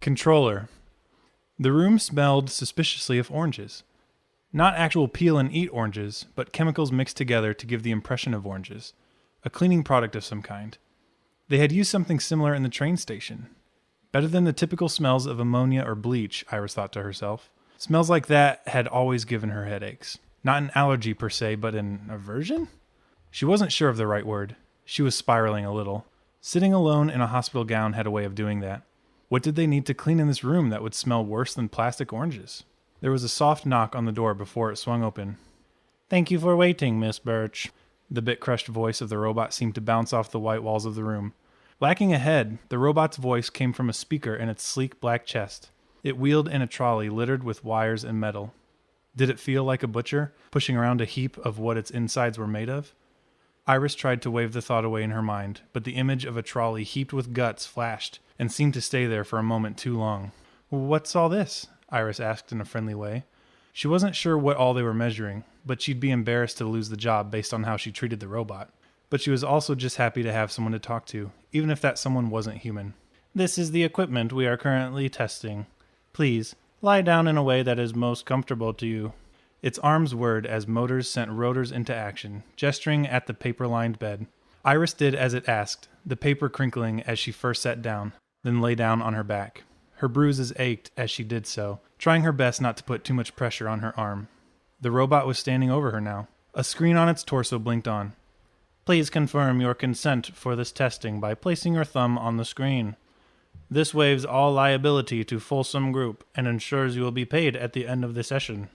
Kontroller. The room smelled suspiciously of oranges. Not actual peel and eat oranges, but chemicals mixed together to give the impression of oranges. A cleaning product of some kind. They had used something similar in the train station. Better than the typical smells of ammonia or bleach, Iris thought to herself. Smells like that had always given her headaches. Not an allergy per se, but an aversion? She wasn't sure of the right word. She was spiraling a little. Sitting alone in a hospital gown had a way of doing that. What did they need to clean in this room that would smell worse than plastic oranges? There was a soft knock on the door before it swung open. "Thank you for waiting, Miss Birch." The bit-crushed voice of the robot seemed to bounce off the white walls of the room. Lacking a head, the robot's voice came from a speaker in its sleek black chest. It wheeled in a trolley littered with wires and metal. Did it feel like a butcher, pushing around a heap of what its insides were made of? Iris tried to wave the thought away in her mind, but the image of a trolley heaped with guts flashed and seemed to stay there for a moment too long. "What's all this?" Iris asked in a friendly way. She wasn't sure what all they were measuring, but she'd be embarrassed to lose the job based on how she treated the robot. But she was also just happy to have someone to talk to, even if that someone wasn't human. "This is the equipment we are currently testing. Please, lie down in a way that is most comfortable to you." Its arms whirred as motors sent rotors into action, gesturing at the paper-lined bed. Iris did as it asked, the paper crinkling as she first sat down, then lay down on her back. Her bruises ached as she did so, trying her best not to put too much pressure on her arm. The robot was standing over her now. A screen on its torso blinked on. "Please confirm your consent for this testing by placing your thumb on the screen. This waives all liability to Folsom Group and ensures you will be paid at the end of the session."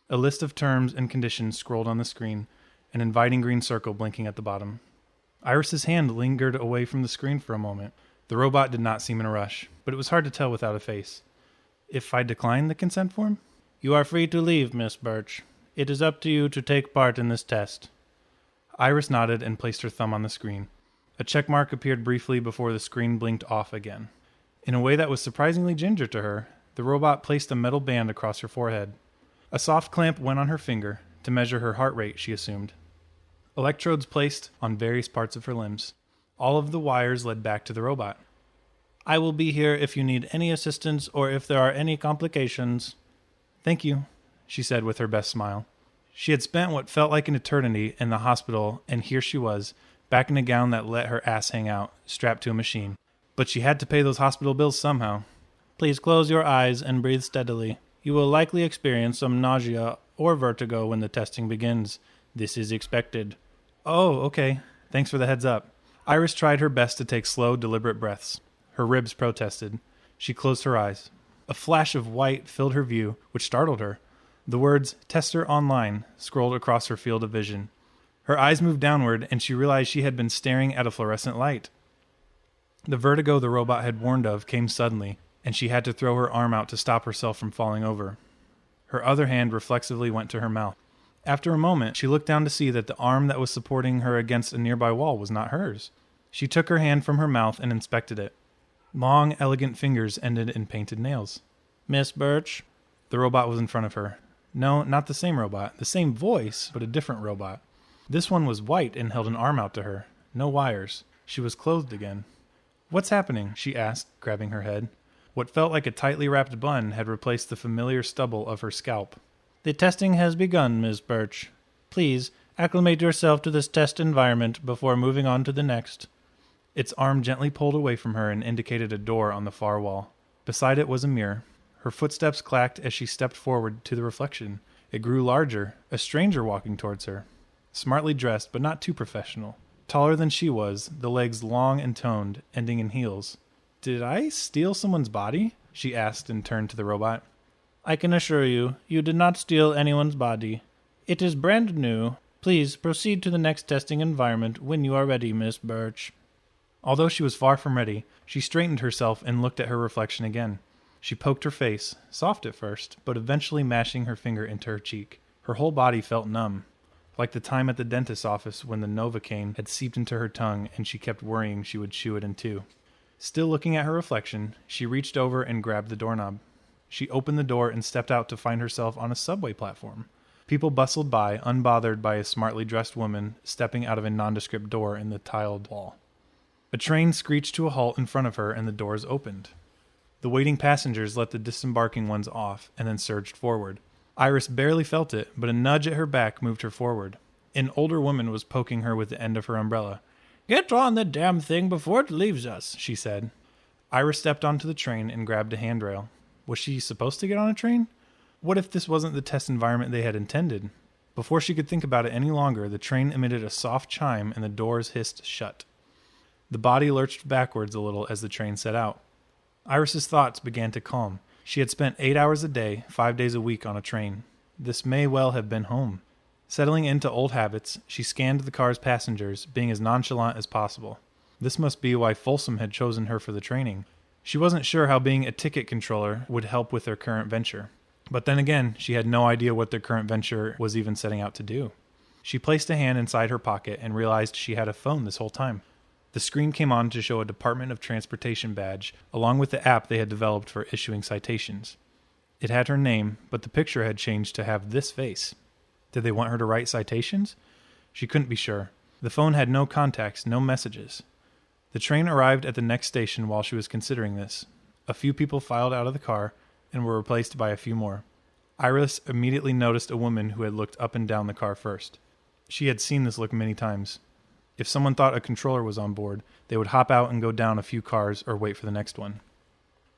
A list of terms and conditions scrolled on the screen, an inviting green circle blinking at the bottom. Iris's hand lingered away from the screen for a moment. The robot did not seem in a rush, but it was hard to tell without a face. "If I decline the consent form?" "You are free to leave, Miss Birch. It is up to you to take part in this test." Iris nodded and placed her thumb on the screen. A check mark appeared briefly before the screen blinked off again. In a way that was surprisingly ginger to her, the robot placed a metal band across her forehead. A soft clamp went on her finger, to measure her heart rate, she assumed. Electrodes placed on various parts of her limbs. All of the wires led back to the robot. "I will be here if you need any assistance or if there are any complications." "Thank you," she said with her best smile. She had spent what felt like an eternity in the hospital, and here she was, back in a gown that let her ass hang out, strapped to a machine. But she had to pay those hospital bills somehow. "Please close your eyes and breathe steadily. You will likely experience some nausea or vertigo when the testing begins. This is expected." "Oh, okay. Thanks for the heads up." Iris tried her best to take slow, deliberate breaths. Her ribs protested. She closed her eyes. A flash of white filled her view, which startled her. The words, "Tester Online," scrolled across her field of vision. Her eyes moved downward, and she realized she had been staring at a fluorescent light. The vertigo the robot had warned of came suddenly, and she had to throw her arm out to stop herself from falling over. Her other hand reflexively went to her mouth. After a moment, she looked down to see that the arm that was supporting her against a nearby wall was not hers. She took her hand from her mouth and inspected it. Long, elegant fingers ended in painted nails. "Miss Birch?" The robot was in front of her. No, not the same robot. The same voice, but a different robot. This one was white and held an arm out to her. No wires. She was clothed again. "What's happening?" she asked, grabbing her head. What felt like a tightly wrapped bun had replaced the familiar stubble of her scalp. "The testing has begun, Miss Birch. Please, acclimate yourself to this test environment before moving on to the next." Its arm gently pulled away from her and indicated a door on the far wall. Beside it was a mirror. Her footsteps clacked as she stepped forward to the reflection. It grew larger, a stranger walking towards her. Smartly dressed, but not too professional. Taller than she was, the legs long and toned, ending in heels. "Did I steal someone's body?" she asked and turned to the robot. "I can assure you, you did not steal anyone's body. It is brand new. Please proceed to the next testing environment when you are ready, Miss Birch." Although she was far from ready, she straightened herself and looked at her reflection again. She poked her face, soft at first, but eventually mashing her finger into her cheek. Her whole body felt numb, like the time at the dentist's office when the Novocaine had seeped into her tongue and she kept worrying she would chew it in two. Still looking at her reflection, she reached over and grabbed the doorknob. She opened the door and stepped out to find herself on a subway platform. People bustled by, unbothered by a smartly dressed woman stepping out of a nondescript door in the tiled wall. A train screeched to a halt in front of her and the doors opened. The waiting passengers let the disembarking ones off and then surged forward. Iris barely felt it, but a nudge at her back moved her forward. An older woman was poking her with the end of her umbrella. "Get on the damn thing before it leaves us," she said. Iris stepped onto the train and grabbed a handrail. Was she supposed to get on a train? What if this wasn't the test environment they had intended? Before she could think about it any longer, the train emitted a soft chime and the doors hissed shut. The body lurched backwards a little as the train set out. Iris's thoughts began to calm. She had spent 8 hours a day, 5 days a week on a train. This may well have been home. Settling into old habits, she scanned the car's passengers, being as nonchalant as possible. This must be why Folsom had chosen her for the training. She wasn't sure how being a ticket controller would help with their current venture. But then again, she had no idea what their current venture was even setting out to do. She placed a hand inside her pocket and realized she had a phone this whole time. The screen came on to show a Department of Transportation badge, along with the app they had developed for issuing citations. It had her name, but the picture had changed to have this face. Did they want her to write citations? She couldn't be sure. The phone had no contacts, no messages. The train arrived at the next station while she was considering this. A few people filed out of the car and were replaced by a few more. Iris immediately noticed a woman who had looked up and down the car first. She had seen this look many times. If someone thought a controller was on board, they would hop out and go down a few cars or wait for the next one.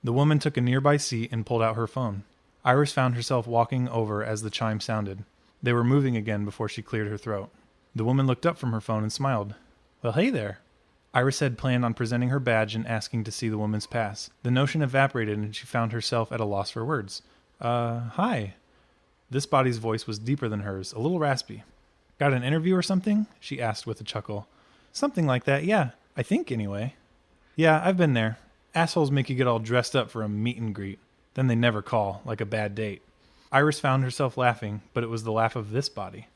The woman took a nearby seat and pulled out her phone. Iris found herself walking over as the chime sounded. They were moving again before she cleared her throat. The woman looked up from her phone and smiled. "Well, hey there." Iris had planned on presenting her badge and asking to see the woman's pass. The notion evaporated and she found herself at a loss for words. Hi." This body's voice was deeper than hers, a little raspy. "Got an interview or something?" she asked with a chuckle. "Something like that, yeah. I think, anyway." "Yeah, I've been there. Assholes make you get all dressed up for a meet and greet. Then they never call, like a bad date." Iris found herself laughing, but it was the laugh of this body.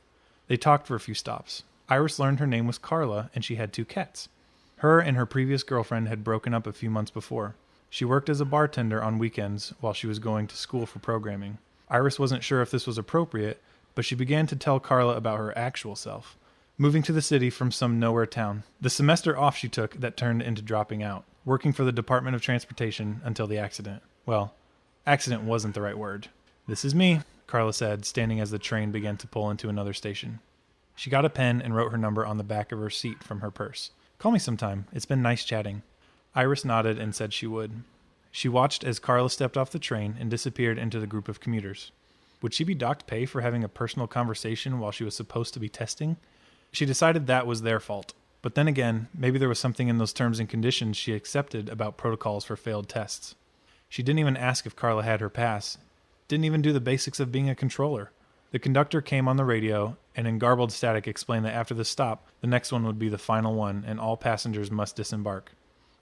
They talked for a few stops. Iris learned her name was Carla, and she had 2 cats. Her and her previous girlfriend had broken up a few months before. She worked as a bartender on weekends while she was going to school for programming. Iris wasn't sure if this was appropriate, but she began to tell Carla about her actual self. Moving to the city from some nowhere town. The semester off she took that turned into dropping out. Working for the Department of Transportation until the accident. Well, accident wasn't the right word. "This is me," Carla said, standing as the train began to pull into another station. She got a pen and wrote her number on the back of her seat from her purse. "Call me sometime. It's been nice chatting." Iris nodded and said she would. She watched as Carla stepped off the train and disappeared into the group of commuters. Would she be docked pay for having a personal conversation while she was supposed to be testing? She decided that was their fault. But then again, maybe there was something in those terms and conditions she accepted about protocols for failed tests. She didn't even ask if Carla had her pass. Didn't even do the basics of being a controller. The conductor came on the radio and in garbled static explained that after the stop, the next one would be the final one and all passengers must disembark.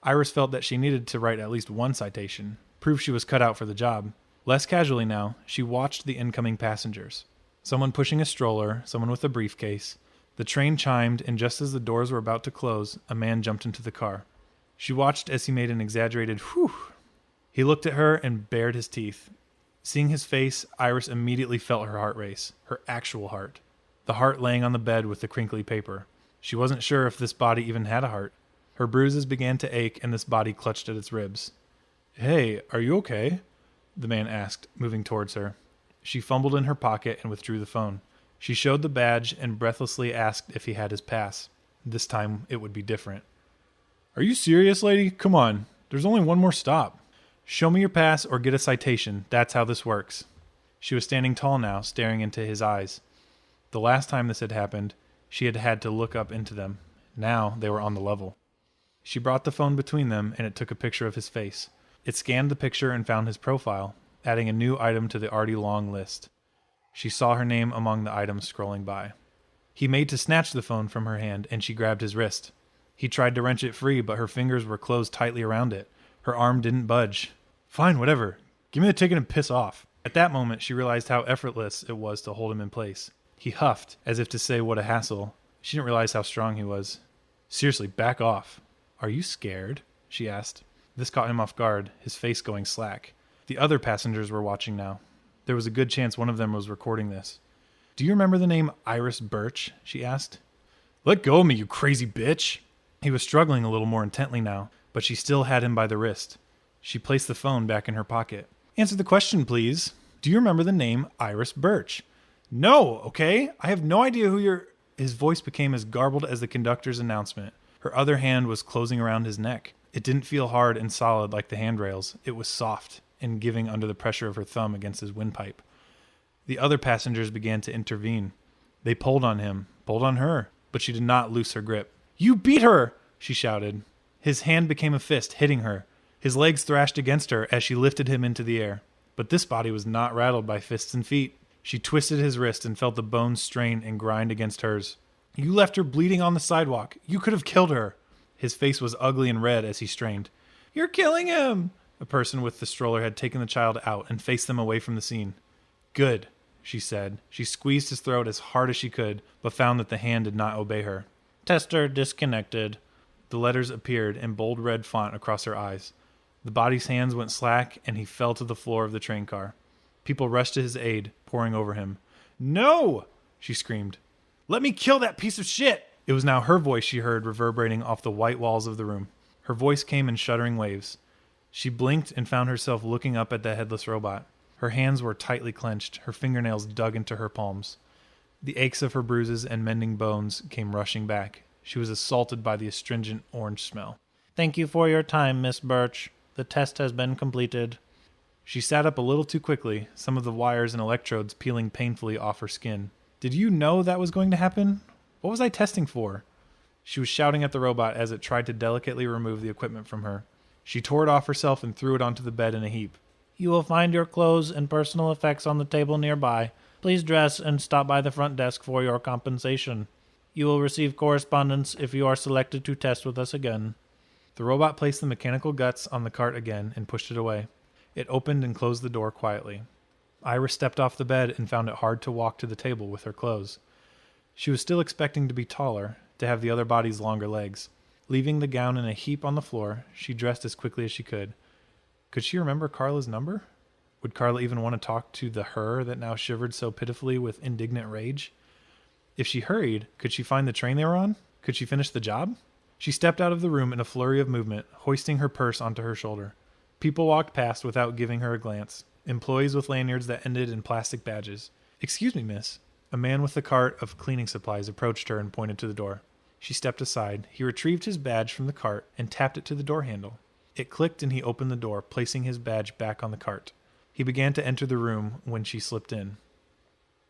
Iris felt that she needed to write at least one citation, prove she was cut out for the job. Less casually now, she watched the incoming passengers. Someone pushing a stroller, someone with a briefcase. The train chimed, and just as the doors were about to close, a man jumped into the car. She watched as he made an exaggerated whew. He looked at her and bared his teeth. Seeing his face, Iris immediately felt her heart race, her actual heart. The heart laying on the bed with the crinkly paper. She wasn't sure if this body even had a heart. Her bruises began to ache, and this body clutched at its ribs. "Hey, are you okay?" the man asked, moving towards her. She fumbled in her pocket and withdrew the phone. She showed the badge and breathlessly asked if he had his pass. This time, it would be different. "Are you serious, lady? Come on. There's only one more stop." "Show me your pass or get a citation. That's how this works." She was standing tall now, staring into his eyes. The last time this had happened, she had had to look up into them. Now they were on the level. She brought the phone between them, and it took a picture of his face. It scanned the picture and found his profile, adding a new item to the already long list. She saw her name among the items scrolling by. He made to snatch the phone from her hand, and she grabbed his wrist. He tried to wrench it free, but her fingers were closed tightly around it. Her arm didn't budge. "Fine, whatever. Give me the ticket and piss off." At that moment, she realized how effortless it was to hold him in place. He huffed, as if to say what a hassle. She didn't realize how strong he was. "Seriously, back off." "Are you scared?" she asked. This caught him off guard, his face going slack. The other passengers were watching now. There was a good chance one of them was recording this. "Do you remember the name Iris Birch?" she asked. "Let go of me, you crazy bitch!" He was struggling a little more intently now, but she still had him by the wrist. She placed the phone back in her pocket. Answer the question, please. Do you remember the name Iris Birch? No, okay? I have no idea who you're... His voice became as garbled as the conductor's announcement. Her other hand was closing around his neck. It didn't feel hard and solid like the handrails. It was soft and giving under the pressure of her thumb against his windpipe. The other passengers began to intervene. They pulled on him, pulled on her, but she did not loose her grip. You beat her, she shouted. His hand became a fist, hitting her. His legs thrashed against her as she lifted him into the air. But this body was not rattled by fists and feet. She twisted his wrist and felt the bones strain and grind against hers. You left her bleeding on the sidewalk. You could have killed her. His face was ugly and red as he strained. You're killing him! A person with the stroller had taken the child out and faced them away from the scene. Good, she said. She squeezed his throat as hard as she could, but found that the hand did not obey her. Tester disconnected. The letters appeared in bold red font across her eyes. The body's hands went slack, and he fell to the floor of the train car. People rushed to his aid, pouring over him. No! She screamed. Let me kill that piece of shit! It was now her voice she heard reverberating off the white walls of the room. Her voice came in shuddering waves. She blinked and found herself looking up at the headless robot. Her hands were tightly clenched, her fingernails dug into her palms. The aches of her bruises and mending bones came rushing back. She was assaulted by the astringent orange smell. Thank you for your time, Miss Birch. The test has been completed. She sat up a little too quickly, some of the wires and electrodes peeling painfully off her skin. Did you know that was going to happen? What was I testing for? She was shouting at the robot as it tried to delicately remove the equipment from her. She tore it off herself and threw it onto the bed in a heap. You will find your clothes and personal effects on the table nearby. Please dress and stop by the front desk for your compensation. You will receive correspondence if you are selected to test with us again. The robot placed the mechanical guts on the cart again and pushed it away. It opened and closed the door quietly. Iris stepped off the bed and found it hard to walk to the table with her clothes. She was still expecting to be taller, to have the other body's longer legs. Leaving the gown in a heap on the floor, she dressed as quickly as she could. Could she remember Carla's number? Would Carla even want to talk to the her that now shivered so pitifully with indignant rage? If she hurried, could she find the train they were on? Could she finish the job? She stepped out of the room in a flurry of movement, hoisting her purse onto her shoulder. People walked past without giving her a glance. Employees with lanyards that ended in plastic badges. Excuse me, miss. A man with a cart of cleaning supplies approached her and pointed to the door. She stepped aside. He retrieved his badge from the cart and tapped it to the door handle. It clicked and he opened the door, placing his badge back on the cart. He began to enter the room when she slipped in.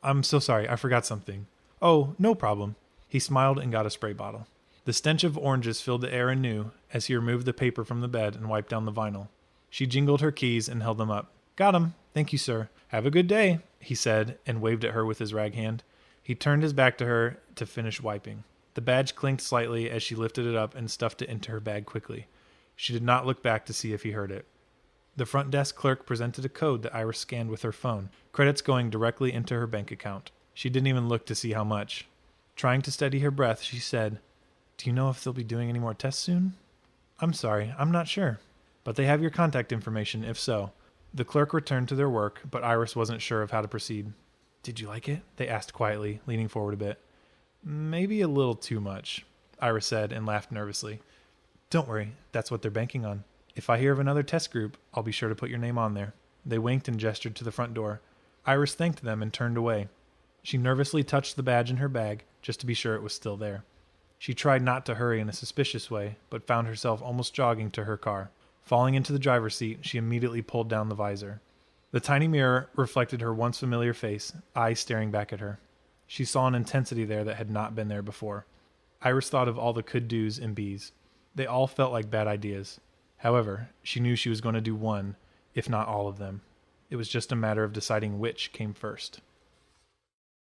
I'm so sorry, I forgot something. Oh, no problem. He smiled and got a spray bottle. The stench of oranges filled the air anew as he removed the paper from the bed and wiped down the vinyl. She jingled her keys and held them up. Got 'em. Thank you, sir. Have a good day, he said, and waved at her with his rag hand. He turned his back to her to finish wiping. The badge clinked slightly as she lifted it up and stuffed it into her bag quickly. She did not look back to see if he heard it. The front desk clerk presented a code that Iris scanned with her phone, credits going directly into her bank account. She didn't even look to see how much. Trying to steady her breath, she said, Do you know if they'll be doing any more tests soon? I'm sorry, I'm not sure. But they have your contact information, if so. The clerk returned to their work, but Iris wasn't sure of how to proceed. Did you like it? They asked quietly, leaning forward a bit. Maybe a little too much, Iris said and laughed nervously. Don't worry, that's what they're banking on. If I hear of another test group, I'll be sure to put your name on there. They winked and gestured to the front door. Iris thanked them and turned away. She nervously touched the badge in her bag, just to be sure it was still there. She tried not to hurry in a suspicious way, but found herself almost jogging to her car. Falling into the driver's seat, she immediately pulled down the visor. The tiny mirror reflected her once familiar face, eyes staring back at her. She saw an intensity there that had not been there before. Iris thought of all the could-dos and be's. They all felt like bad ideas. However, she knew she was going to do one, if not all of them. It was just a matter of deciding which came first.